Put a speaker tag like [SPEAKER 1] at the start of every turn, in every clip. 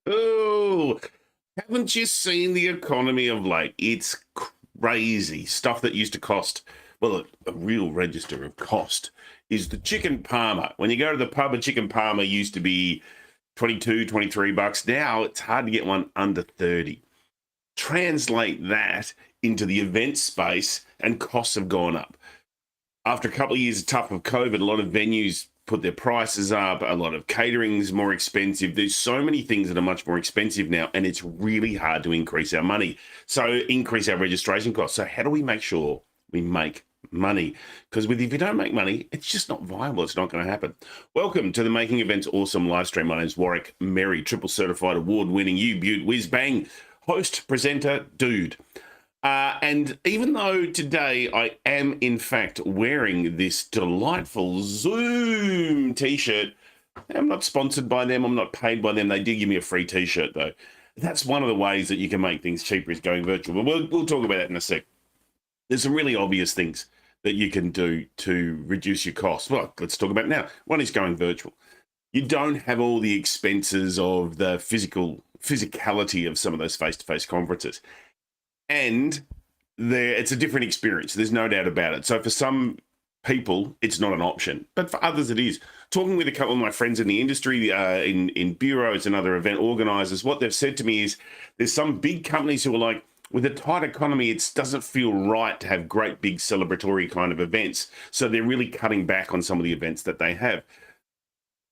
[SPEAKER 1] Oh, haven't you seen the economy of late? It's crazy. Stuff that used to cost, well, a real register of cost is the chicken parma. When you go to the pub, a chicken parma used to be 22, 23 bucks. Now it's hard to get one under 30. Translate that into the event space, and costs have gone up. After a couple of years tough of COVID, a lot of venues put their prices up. A lot of catering is more expensive. There's so many things that are much more expensive now, and it's really hard to increase our money. So increase our registration costs. So how do we make sure we make money? Because if you don't make money, it's just not viable. It's not going to happen. Welcome to the Making Events Awesome live stream. My name is Warwick Merry, triple certified award-winning U-Butte whiz bang host, presenter, dude. And even though today I am, in fact, wearing this delightful Zoom t-shirt, I'm not sponsored by them. I'm not paid by them. They did give me a free t-shirt, though. That's one of the ways that you can make things cheaper is going virtual. But we'll talk about that in a sec. There's some really obvious things that you can do to reduce your costs. Well, let's talk about it now. One is going virtual. You don't have all the expenses of the physicality of some of those face-to-face conferences. And it's a different experience. There's no doubt about it. So for some people, it's not an option, but for others, it is. Talking with a couple of my friends in the industry, in bureaus and other event organizers, what they've said to me is there's some big companies who are like, with a tight economy, it doesn't feel right to have great big celebratory kind of events. So they're really cutting back on some of the events that they have.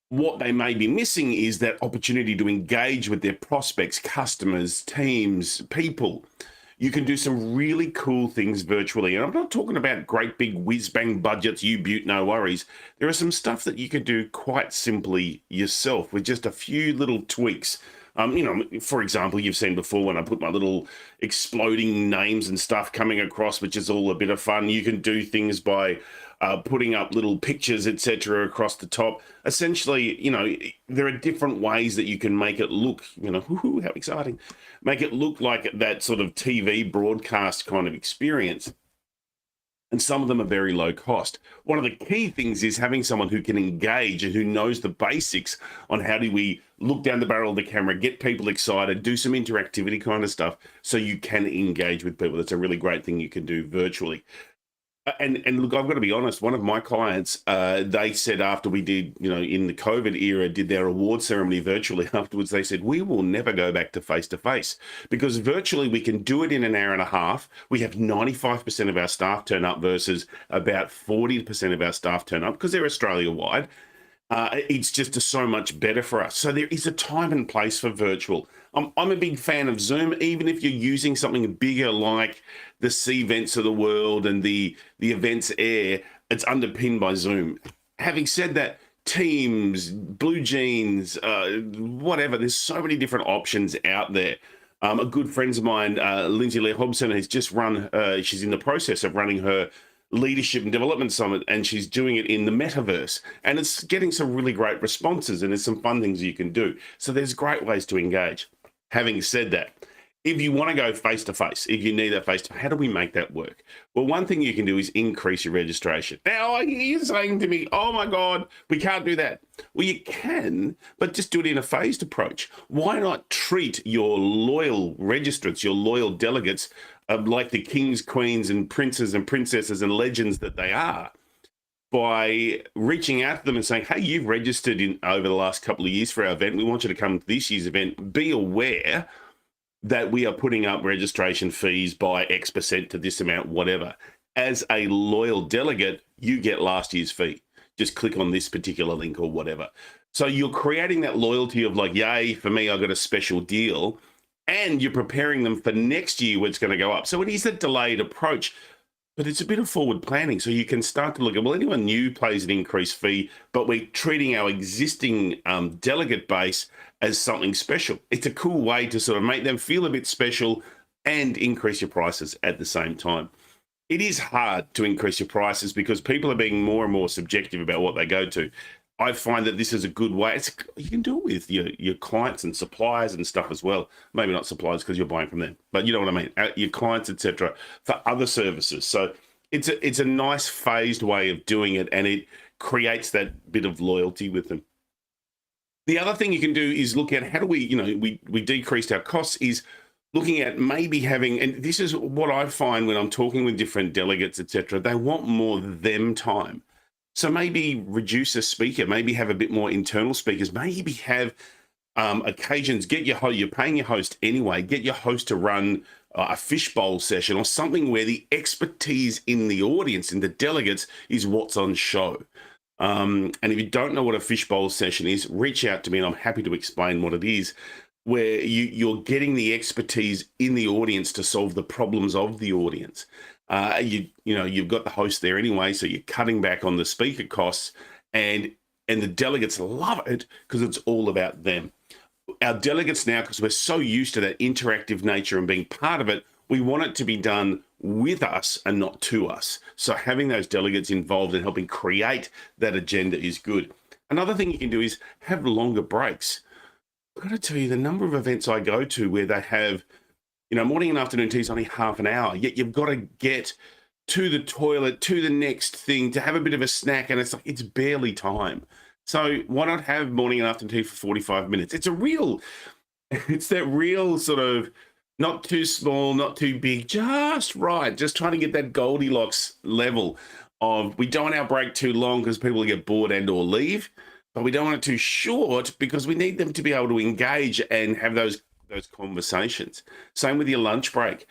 [SPEAKER 1] What they may be missing is that opportunity to engage with their prospects, customers, teams, people. You can do some really cool things virtually. And I'm not talking about great big whiz-bang budgets, U-Butte, no worries. There are some stuff that you can do quite simply yourself with just a few little tweaks. For example, you've seen before when I put my little exploding names and stuff coming across, which is all a bit of fun. You can do things by putting up little pictures, etc., across the top. Essentially, there are different ways that you can make it look, how exciting, make it look like that sort of TV broadcast kind of experience. And some of them are very low cost. One of the key things is having someone who can engage and who knows the basics on how do we look down the barrel of the camera, get people excited, do some interactivity kind of stuff so you can engage with people. That's a really great thing you can do virtually. And look, I've got to be honest, one of my clients, they said after we did, in the COVID era, did their award ceremony virtually afterwards, they said, we will never go back to face because virtually we can do it in an hour and a half. We have 95% of our staff turn up versus about 40% of our staff turn up because they're Australia-wide. It's just so much better for us. So there is a time and place for virtual. I'm a big fan of Zoom, even if you're using something bigger like the C-Events of the world and the Events Air, it's underpinned by Zoom. Having said that, Teams, Blue Jeans, whatever, there's so many different options out there. A good friend of mine, Lindsay Lee Hobson, has just run, she's in the process of running her Leadership and Development Summit, and she's doing it in the metaverse, and it's getting some really great responses, and there's some fun things you can do. So there's great ways to engage. Having said that, if you want to go face-to-face, if you need that face-to-face, how do we make that work? Well, one thing you can do is increase your registration. Now, I hear you saying to me, oh my God, we can't do that. Well, you can, but just do it in a phased approach. Why not treat your loyal registrants, your loyal delegates, like the kings, queens, and princes and princesses and legends that they are, by reaching out to them and saying, hey, you've registered over the last couple of years for our event. We want you to come to this year's event. Be aware that we are putting up registration fees by X% to this amount, whatever. As a loyal delegate, you get last year's fee. Just click on this particular link or whatever. So you're creating that loyalty of like, yay, for me, I got a special deal. And you're preparing them for next year where it's going to go up. So it is a delayed approach, but it's a bit of forward planning. So you can start to look at, well, anyone new pays an increased fee, but we're treating our existing delegate base as something special. It's a cool way to sort of make them feel a bit special and increase your prices at the same time. It is hard to increase your prices because people are being more and more subjective about what they go to. I find that this is a good way. You can do it with your clients and suppliers and stuff as well. Maybe not suppliers because you're buying from them, but you know what I mean. Your clients, etc., for other services. So it's a nice phased way of doing it, and it creates that bit of loyalty with them. The other thing you can do is look at how do we, we decreased our costs is looking at maybe having, and this is what I find when I'm talking with different delegates, etc. They want more them time. So maybe reduce a speaker, maybe have a bit more internal speakers, maybe have occasions, get your host, you're paying your host anyway, get your host to run a fishbowl session or something where the expertise in the audience, in the delegates, is what's on show. And if you don't know what a fishbowl session is, reach out to me and I'm happy to explain what it is, where you're getting the expertise in the audience to solve the problems of the audience. You've got the host there anyway, so you're cutting back on the speaker costs, and the delegates love it because it's all about them. Our delegates now, because we're so used to that interactive nature and being part of it, we want it to be done with us and not to us. So having those delegates involved and helping create that agenda is good. Another thing you can do is have longer breaks. I've got to tell you, the number of events I go to where they have, morning and afternoon tea is only half an hour, yet you've got to get to the toilet, to the next thing, to have a bit of a snack, and it's barely time. So why not have morning and afternoon tea for 45 minutes? It's that real sort of not too small, not too big, just right. Just trying to get that Goldilocks level of, we don't want our break too long because people will get bored and or leave, but we don't want it too short because we need them to be able to engage and have those conversations. Same with your lunch break.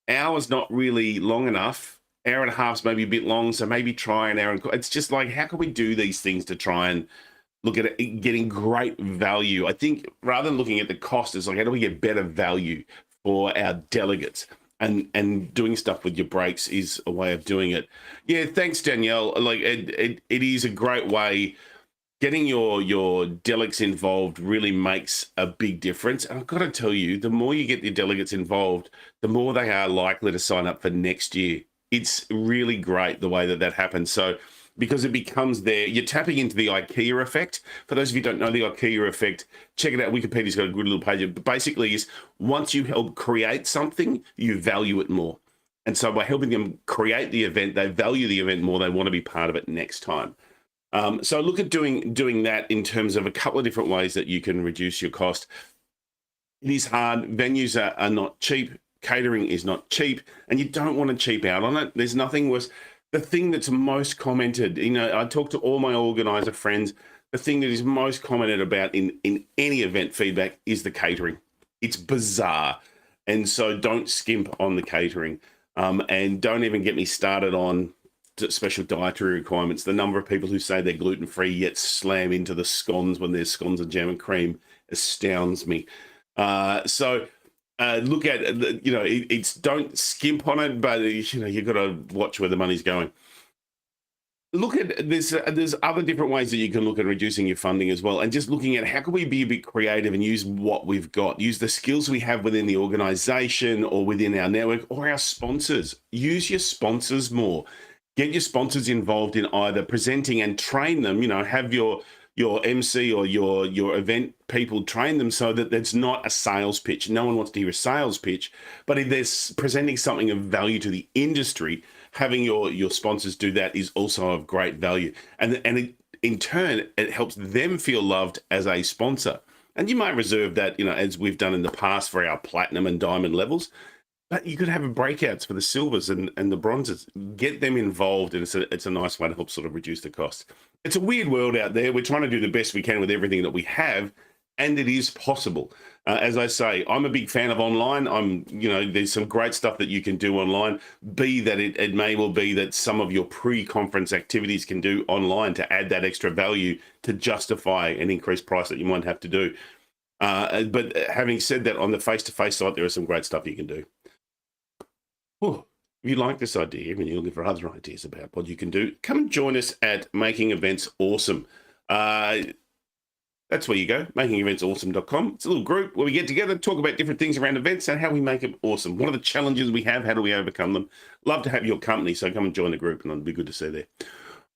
[SPEAKER 1] Hour's not really long enough. Hour and a half's maybe a bit long, so maybe try an hour. It's just like, how can we do these things to try and look at it, getting great value? I think rather than looking at the cost, it's like, how do we get better value for our delegates? And doing stuff with your breaks is a way of doing it. Yeah, thanks, Danielle. Like it is a great way. Getting your delegates involved really makes a big difference. And I've got to tell you, the more you get your delegates involved, the more they are likely to sign up for next year. It's really great the way that happens. So because it becomes there, you're tapping into the IKEA effect. For those of you who don't know the IKEA effect, check it out. Wikipedia's got a good little page. But basically, is once you help create something, you value it more. And so by helping them create the event, they value the event more. They want to be part of it next time. So look at doing that in terms of a couple of different ways that you can reduce your cost. It is hard. Venues are not cheap. Catering is not cheap, and you don't want to cheap out on it. There's nothing worse. The thing that's most commented, I talk to all my organizer friends, the thing that is most commented about in any event feedback is the catering. It's bizarre. And so don't skimp on the catering. And don't even get me started on special dietary requirements. The number of people who say they're gluten-free yet slam into the scones when there's scones and jam and cream astounds me. Look at, it's don't skimp on it, but you've got to watch where the money's going. Look at there's other different ways that you can look at reducing your funding as well, and just looking at how can we be a bit creative and use what we've got, use the skills we have within the organization or within our network or our sponsors. Use your sponsors more. Get your sponsors involved in either presenting and train them, have your MC or your event people train them so that it's not a sales pitch. No one wants to hear a sales pitch, but if they're presenting something of value to the industry, having your sponsors do that is also of great value. And in turn, it helps them feel loved as a sponsor. And you might reserve that, as we've done in the past for our platinum and diamond levels, but you could have breakouts for the silvers and the bronzes. Get them involved, and it's a nice way to help sort of reduce the cost. It's a weird world out there. We're trying to do the best we can with everything that we have, and it is possible. As I say, I'm a big fan of online. There's some great stuff that you can do online. Be that it may well be that some of your pre-conference activities can do online to add that extra value to justify an increased price that you might have to do. But having said that, on the face-to-face side, there is some great stuff you can do. If you like this idea and you're looking for other ideas about what you can do, come and join us at Making Events Awesome. That's where you go, makingeventsawesome.com. It's a little group where we get together, talk about different things around events and how we make them awesome. What are the challenges we have? How do we overcome them? Love to have your company, so come and join the group, and it'll be good to see you there.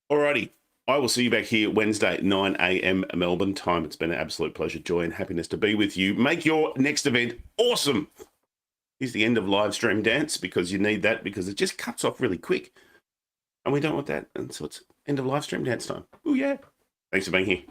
[SPEAKER 1] Alrighty, I will see you back here Wednesday, 9 a.m. Melbourne time. It's been an absolute pleasure, joy, and happiness to be with you. Make your next event awesome. Here's the end of live stream dance, because you need that, because it just cuts off really quick. And we don't want that. And so it's end of live stream dance time. Oh, yeah. Thanks for being here.